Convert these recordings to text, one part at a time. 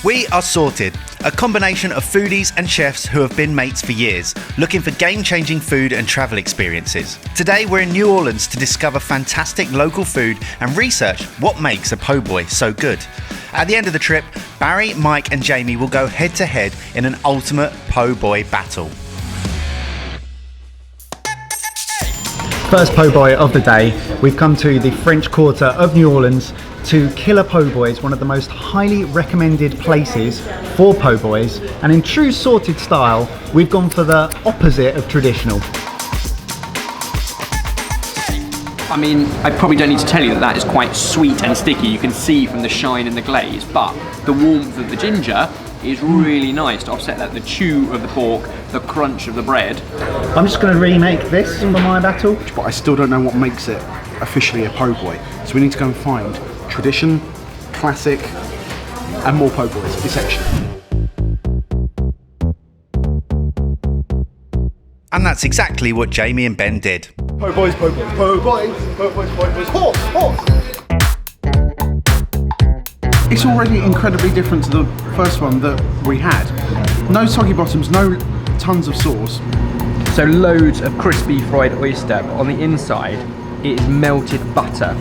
We are Sorted, a combination of foodies and chefs who have been mates for years, looking for game-changing food and travel experiences. Today we're in New Orleans to discover fantastic local food and research what makes a po' boy so good. At the end of the trip, Barry, Mike and Jamie will go head-to-head in an ultimate po' boy battle. First po' boy of the day, we've come to the French Quarter of New Orleans to Killer Po' Boys, one of the most highly recommended places for po' boys, and in true Sorted style, we've gone for the opposite of traditional. I mean, I probably don't need to tell you that that is quite sweet and sticky. You can see from the shine and the glaze, but the warmth of the ginger is really nice to offset that, the chew of the pork, the crunch of the bread. I'm just going to remake this for my battle. But I still don't know what makes it officially a po' boy. So we need to go and find tradition, classic, and more po' boys this section. And that's exactly what Jamie and Ben did. Po' boys, po' boys, po' boys, po' boys, po' boys, horse, horse! It's already incredibly different to the first one that we had. No soggy bottoms, no tons of sauce. So loads of crispy fried oyster, but on the inside it is melted butter.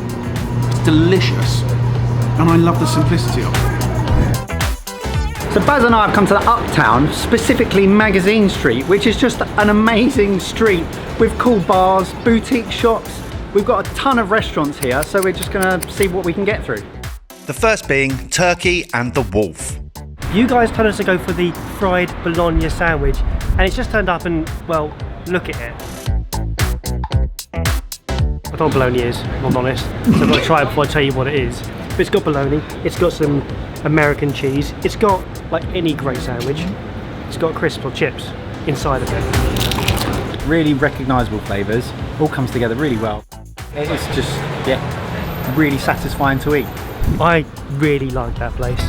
It's delicious, and I love the simplicity of it. So Baz and I have come to the Uptown, specifically Magazine Street, which is just an amazing street with cool bars, boutique shops. We've got a ton of restaurants here, so we're just gonna see what we can get through. The first being Turkey and the Wolf. You guys told us to go for the fried bologna sandwich, and it's just turned up and, well, look at it. I don't know what bologna is, if I'm honest, so I've got to try it before I tell you what it is. But it's got bologna, it's got some American cheese, it's got, like any great sandwich, it's got crisps or chips inside of it. Really recognisable flavours, all comes together really well. It's just, yeah, really satisfying to eat. I really like that place.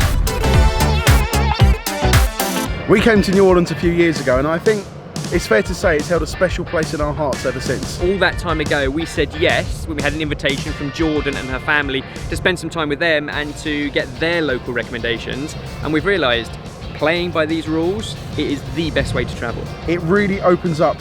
We came to New Orleans a few years ago, and I think it's fair to say it's held a special place in our hearts ever since. All that time ago we said yes when we had an invitation from Jordan and her family to spend some time with them and to get their local recommendations, and we've realised playing by these rules, it is the best way to travel. It really opens up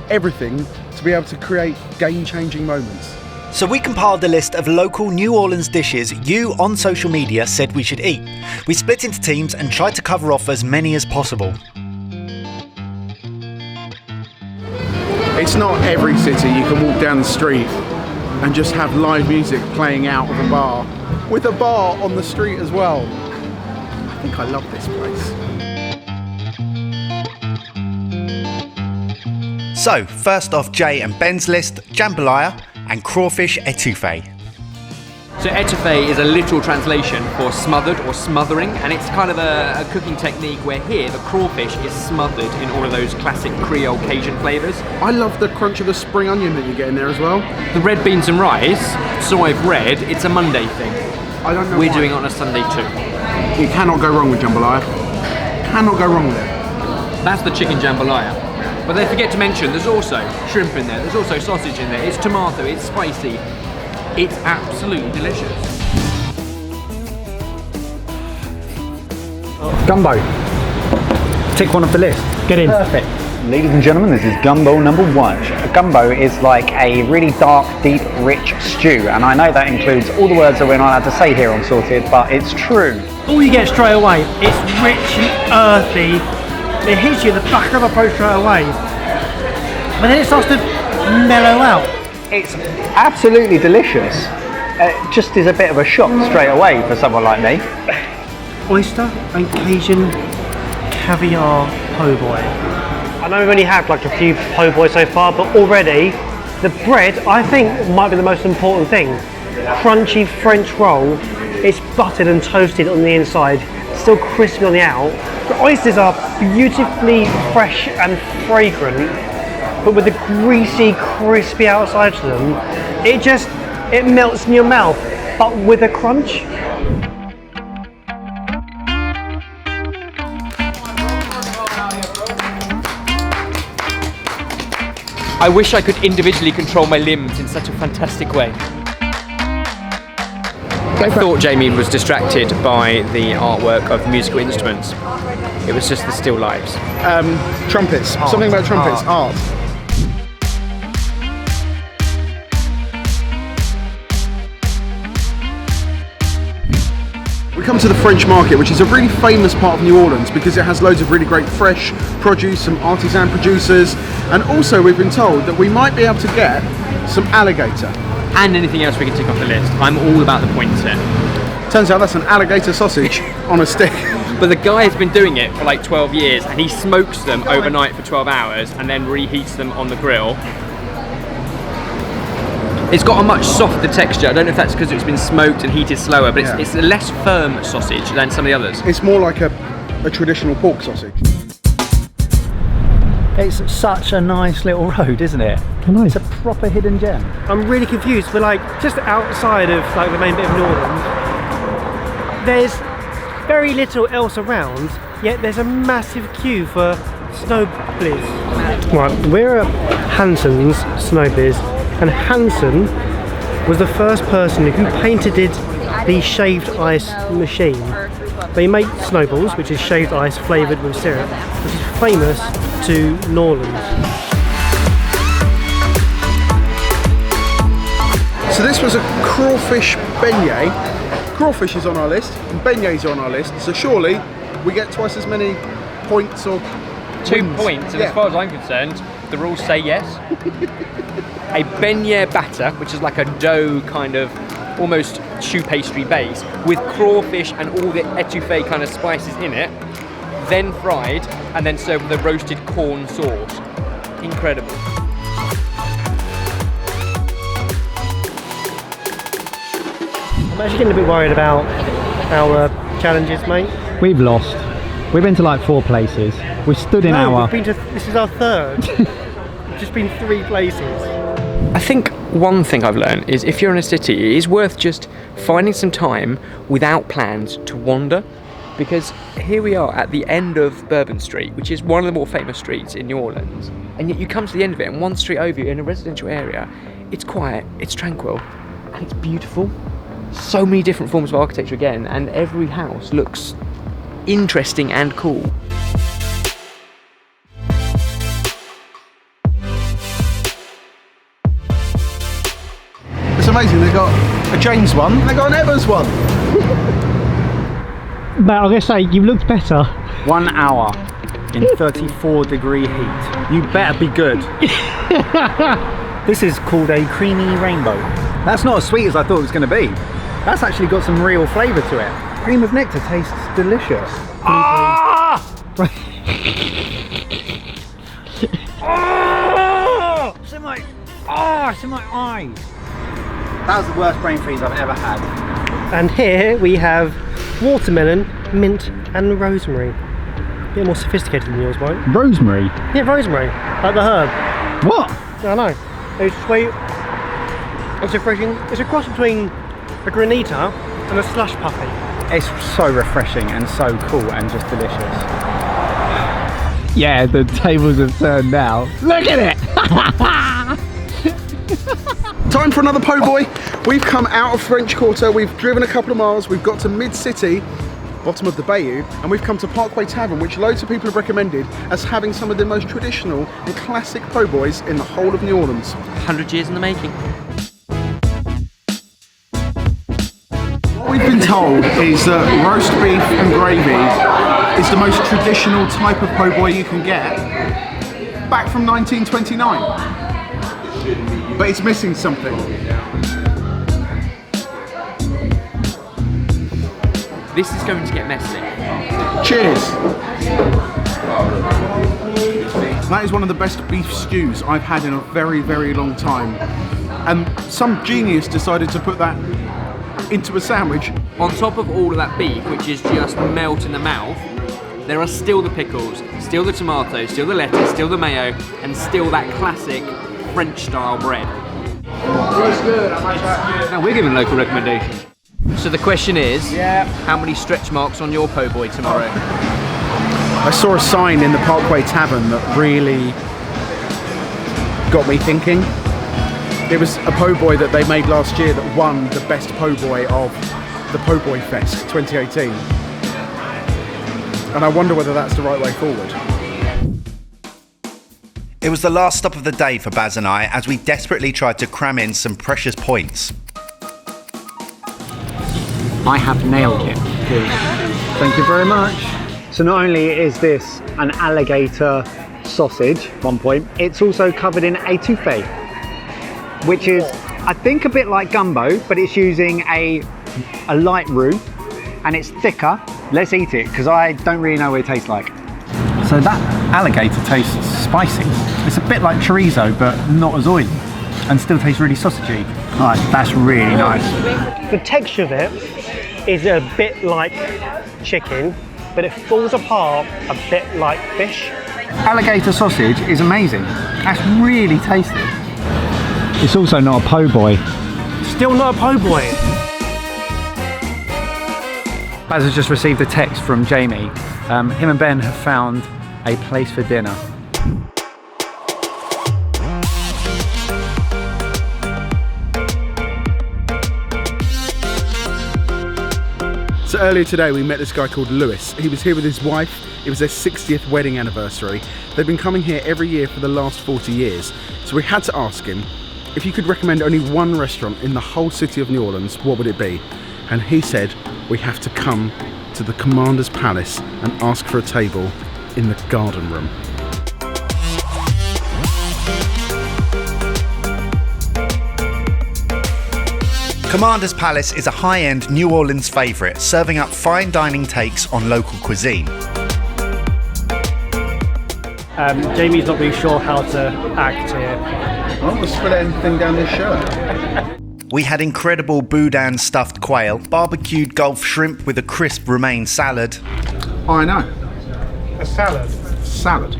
everything to be able to create game-changing moments. So we compiled a list of local New Orleans dishes you on social media said we should eat. We split into teams and tried to cover off as many as possible. It's not every city you can walk down the street and just have live music playing out of a bar, with a bar on the street as well. I think I love this place. So, first off Jay and Ben's list, jambalaya and crawfish etouffee. So etouffee is a literal translation for smothered or smothering, and it's kind of a cooking technique where here the crawfish is smothered in all of those classic Creole Cajun flavours. I love the crunch of the spring onion that you get in there as well. The red beans and rice, so I've read, it's a Monday thing. I don't know We're why. doing it on a Sunday too. You cannot go wrong with jambalaya. Cannot go wrong with it. That's the chicken jambalaya. But they forget to mention there's also shrimp in there, there's also sausage in there, it's tomato, it's spicy. It's absolutely delicious. Gumbo. Tick one off the list. Get in. Perfect. Ladies and gentlemen, this is gumbo number one. Gumbo is like a really dark, deep, rich stew, and I know that includes all the words that we're not allowed to say here on Sorted, but it's true. All you get straight away, it's rich and earthy. It hits you in the back of the throat straight away. But then it starts to mellow out. It's absolutely delicious. It just is a bit of a shock straight away for someone like me. Oyster and Cajun caviar po' boy. I know we've only had like a few po' boys so far, but already the bread I think might be the most important thing. Crunchy French roll, it's buttered and toasted on the inside, still crispy on the out. The oysters are beautifully fresh and fragrant, but with the greasy, crispy outside to them, it melts in your mouth, but with a crunch. I wish I could individually control my limbs in such a fantastic way. I thought Jamie was distracted by the artwork of musical instruments. It was just the still lifes. Trumpets. Something about trumpets. Art. We come to the French market, which is a really famous part of New Orleans because it has loads of really great fresh produce, some artisan producers, and also we've been told that we might be able to get some alligator. And anything else we can tick off the list. I'm all about the points here. Turns out that's an alligator sausage on a stick. But the guy has been doing it for like 12 years and he smokes them overnight for 12 hours and then reheats them on the grill. It's got a much softer texture. I don't know if that's because it's been smoked and heated slower, but it's a less firm sausage than some of the others. It's more like a traditional pork sausage. It's such a nice little road, isn't it? I know. It's a proper hidden gem. I'm really confused. We're like just outside of like the main bit of New Orleans. There's very little else around, yet there's a massive queue for SNOBALL. Right, we're at Hanson's SNOBALL, and Hanson was the first person who patented the shaved ice machine. They make snowballs, which is shaved ice flavoured with syrup, which is famous to New Orleans. So this was a crawfish beignet. Crawfish is on our list, and beignets are on our list, so surely we get twice as many points or 2 wins. points, and as far as I'm concerned, the rules say yes. A beignet batter, which is like a dough kind of almost choux pastry base, with crawfish and all the etouffee kind of spices in it, then fried, and then served with a roasted corn sauce. Incredible. I'm actually getting a bit worried about our challenges, mate. We've lost. We've been to like 4 places. We've stood in No, our... we've been to, this is our third. We've just been 3 places. I think one thing I've learned is if you're in a city, it is worth just finding some time without plans to wander. Because here we are at the end of Bourbon Street, which is one of the more famous streets in New Orleans. And yet you come to the end of it, and one street over, you're in a residential area. It's quiet, it's tranquil, and it's beautiful. So many different forms of architecture again, and every house looks interesting and cool. It's amazing, they've got a James one, and they've got an Evers one. But I'm gonna say, you looked better. 1 hour in 34-degree heat. You better be good. This is called a creamy rainbow. That's not as sweet as I thought it was going to be. That's actually got some real flavour to it. Cream of nectar tastes delicious. Ah! It's in my, it's in my eyes. That was the worst brain freeze I've ever had. And here we have watermelon, mint, and rosemary. A bit more sophisticated than yours, mate. Rosemary? Yeah, rosemary, like the herb. What? I know. It's sweet. It's refreshing. It's a cross between a granita and a slush puppy. It's so refreshing and so cool and just delicious. Yeah, the tables have turned now. Look at it! Time for another po' boy. We've come out of French Quarter, we've driven a couple of miles, we've got to mid-city, bottom of the bayou, and we've come to Parkway Tavern, which loads of people have recommended as having some of the most traditional and classic po' boys in the whole of New Orleans. 100 years in the making. What we've been told is that roast beef and gravy is the most traditional type of po' boy you can get, back from 1929. But it's missing something. This is going to get messy. Cheers! That is one of the best beef stews I've had in a very, very long time. And some genius decided to put that into a sandwich. On top of all of that beef, which is just melt in the mouth, there are still the pickles, still the tomatoes, still the lettuce, still the mayo, and still that classic French style bread. Now we're giving local recommendations. So the question is, how many stretch marks on your po' boy tomorrow? I saw a sign in the Parkway Tavern that really got me thinking. It was a po' boy that they made last year that won the best po' boy of the Po' Boy Fest 2018. And I wonder whether that's the right way forward. It was the last stop of the day for Baz and I as we desperately tried to cram in some precious points. I have nailed it. Thank you very much. So not only is this an alligator sausage, 1 point, it's also covered in etouffee, which is, I think, a bit like gumbo, but it's using a light roux and it's thicker. Let's eat it, because I don't really know what it tastes like. So that alligator tastes spicy. It's a bit like chorizo, but not as oily, and still tastes really sausagey. Alright, that's really nice. The texture of it is a bit like chicken, but it falls apart a bit like fish. Alligator sausage is amazing. That's really tasty. It's also not a po' boy. Still not a po' boy. Baz has just received a text from Jamie. Him and Ben have found a place for dinner. So earlier today we met this guy called Lewis. He was here with his wife. It was their 60th wedding anniversary. They've been coming here every year for the last 40 years. So we had to ask him if you could recommend only one restaurant in the whole city of New Orleans, what would it be? And he said we have to come to the Commander's Palace and ask for a table in the garden room. Commander's Palace is a high-end New Orleans favourite, serving up fine dining takes on local cuisine. Jamie's not really sure how to act here. I don't want to spill anything down this shirt. We had incredible boudin stuffed quail, barbecued Gulf shrimp with a crisp romaine salad. I know. A salad. Salad.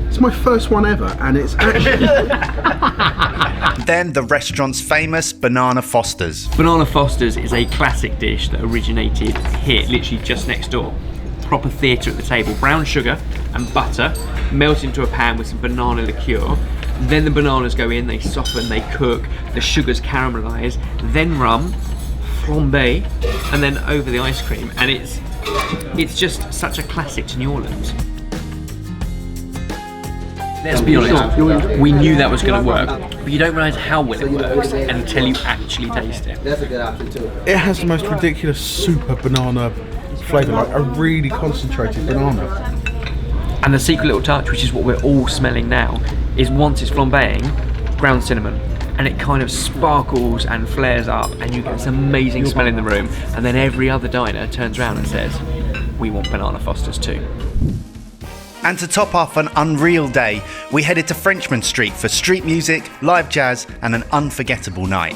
It's my first one ever, and it's actually... Then the restaurant's famous Banana Fosters. Banana Fosters is a classic dish that originated here, literally just next door. Proper theatre at the table. Brown sugar and butter melt into a pan with some banana liqueur. Then the bananas go in, they soften, they cook, the sugars caramelise, then rum, flambé, and then over the ice cream. And it's just such a classic to New Orleans. Let's be honest, we knew that was going to work, but you don't realise how well it works until you actually taste it. That's a good option too. It has the most ridiculous super banana flavour, like a really concentrated banana. And the secret little touch, which is what we're all smelling now, is once it's flambeing, ground cinnamon. And it kind of sparkles and flares up, and you get this amazing smell in the room, and then every other diner turns around and says, we want Banana Fosters too. And to top off an unreal day, we headed to Frenchman Street for street music, live jazz, and an unforgettable night.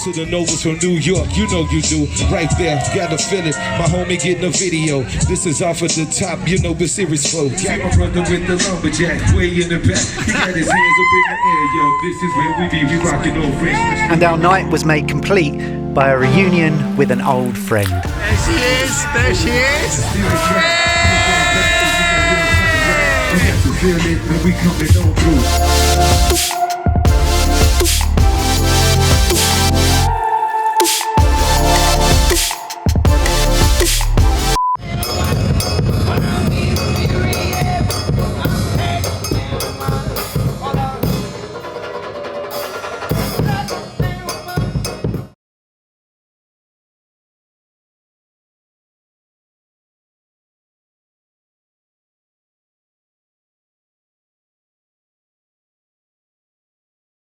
To the nobles from New York, you know you do. Right there, gotta feel it. My homie getting a video. This is off at the top, you know, but serious flow. Got my brother with the lumberjack, way in the back. He got his hands up in the air, yo. This is where we be rocking old friends. And our night was made complete by a reunion with an old friend. There she is, there she is. We got to feel it when we coming on through.